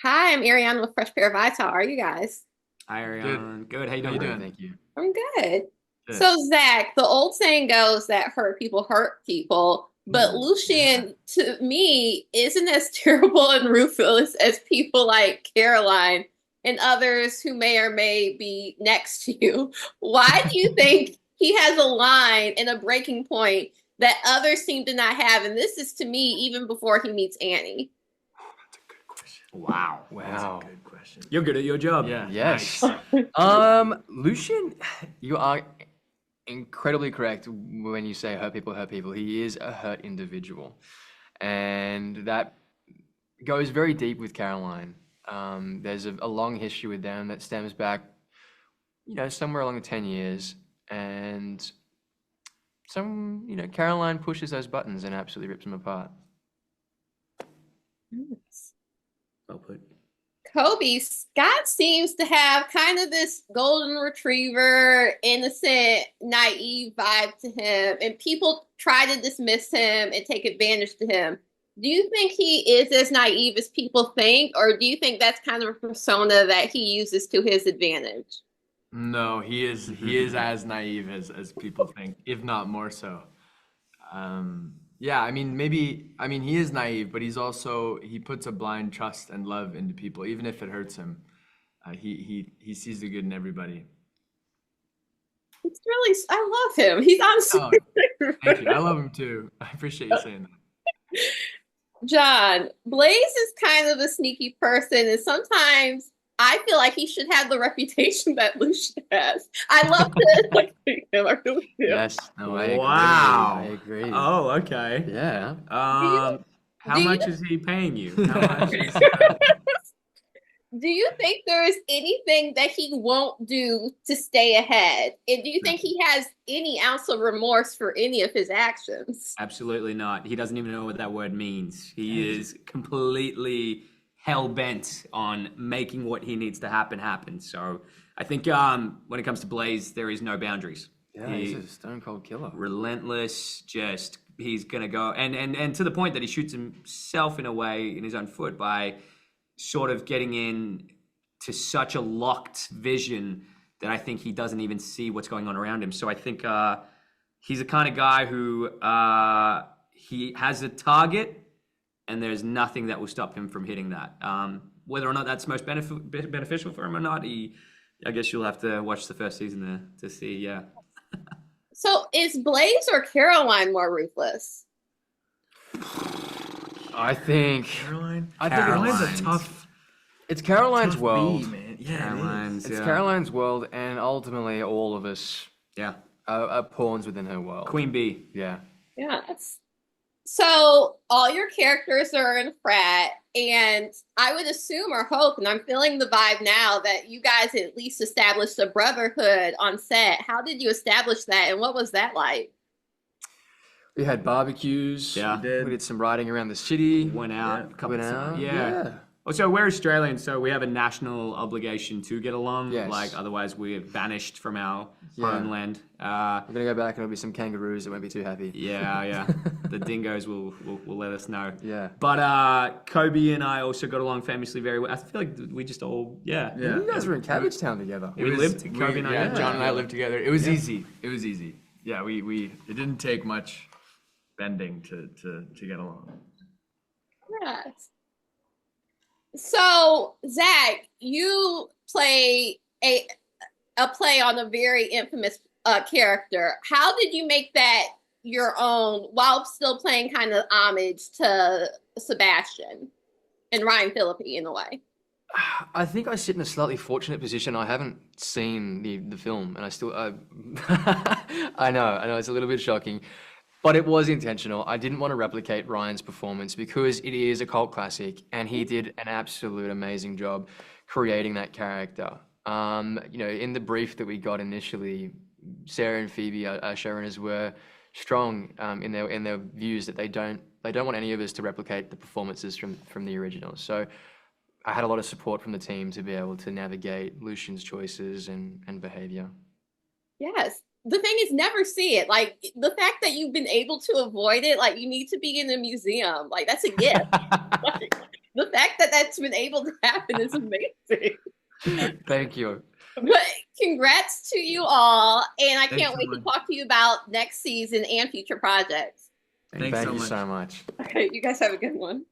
Hi, I'm Ariana with Fresh Pair of Eyes. How are you guys? Hi, Good. Ariane. Good. How you How you doing? doing? Thank you. I'm good. Good. So, Zach, the old saying goes that hurt people, but Ooh, yeah. Lucien, to me, isn't as terrible and ruthless as people like Caroline and others who may or may be next to you. Why do you think he has a line and a breaking point that others seem to not have? And this is to me even before he meets Annie. That's a good question. Wow. That's Wow. a good question. You're good at your job. Yeah. Yes. Nice. Lucien, you are incredibly correct when you say hurt people hurt people. He is a hurt individual. And that goes very deep with Caroline. There's a long history with them that stems back, somewhere along the 10 years. And Caroline pushes those buttons and absolutely rips them apart. Well put. Kobe, Scott seems to have kind of this golden retriever, innocent, naive vibe to him, and people try to dismiss him and take advantage to him. Do you think he is as naive as people think, or do you think that's kind of a persona that he uses to his advantage? No, he is as naive as people think, if not more so. Yeah, he is naive, but he puts a blind trust and love into people, even if it hurts him. He sees the good in everybody. It's really, I love him. He's Oh, honestly. thank you. I love him too. I appreciate you saying that. John, Blaise is kind of a sneaky person, and sometimes I feel like he should have the reputation that Lucia has. I love to look at him. I really do. Yes, no, I agree. Wow. I agree. Oh, okay. Yeah. Do you, How do you much is he paying you? How much is do you think there is anything that he won't do to stay ahead? And do you think he has any ounce of remorse for any of his actions? Absolutely not. He doesn't even know what that word means. He is completely hell bent on making what he needs to happen. So I think when it comes to Blaze, there is no boundaries. Yeah, he's a stone cold killer. Relentless, just he's gonna go and to the point that he shoots himself in a way in his own foot by sort of getting in to such a locked vision that I think he doesn't even see what's going on around him. So I think he's the kind of guy who he has a target and there's nothing that will stop him from hitting that. Whether or not that's most beneficial for him or not, I guess you'll have to watch the first season to see. Yeah. So is Blaze or Caroline more ruthless? I think Caroline? I think Caroline's Caroline's- a tough, it's Caroline's tough world. bee, man. Yeah, Caroline's, It's yeah. Caroline's world, and ultimately all of us Yeah. are pawns within her world. Queen Bee. Yeah. Yes. So all your characters are in frat, and I would assume or hope, and I'm feeling the vibe now, that you guys at least established a brotherhood on set. How did you establish that, and what was that like? We had barbecues. Yeah. We did some riding around the city. Went out Yeah. a couple Went times. out. Yeah. Well, so we're Australian, so we have a national obligation to get along. Yes. Like otherwise, we're banished from our Yeah. homeland. We're gonna go back and there'll be some kangaroos that won't be too happy. Yeah. The dingoes will let us know. Yeah. But Kobe and I also got along famously very well. I feel like we just all Yeah. You guys were in Cabbage Town together. We lived. Kobe and I. Yeah, lived John and I together. lived together. It was easy. It was easy. Yeah, it didn't take much bending to get along. Yes. So, Zach, you play a play on a very infamous character. How did you make that your own while still playing kind of homage to Sebastian and Ryan Phillippe in a way? I think I sit in a slightly fortunate position. I haven't seen the film, and I know it's a little bit shocking, but it was intentional. I didn't want to replicate Ryan's performance because it is a cult classic, and he did an absolute amazing job creating that character. In the brief that we got initially, Sarah and Phoebe, our showrunners, were strong in their views that they don't want any of us to replicate the performances from the original. So I had a lot of support from the team to be able to navigate Lucian's choices and behavior. Yes. The thing is, never see it. Like, the fact that you've been able to avoid it, like, you need to be in a museum. Like, that's a gift. Like, The fact that that's been able to happen is amazing. Thank you. But congrats to you all, and I Thanks can't so wait to much. talk to you about next season and future projects. Thanks Thank so you much. so much. Okay, you guys have a good one.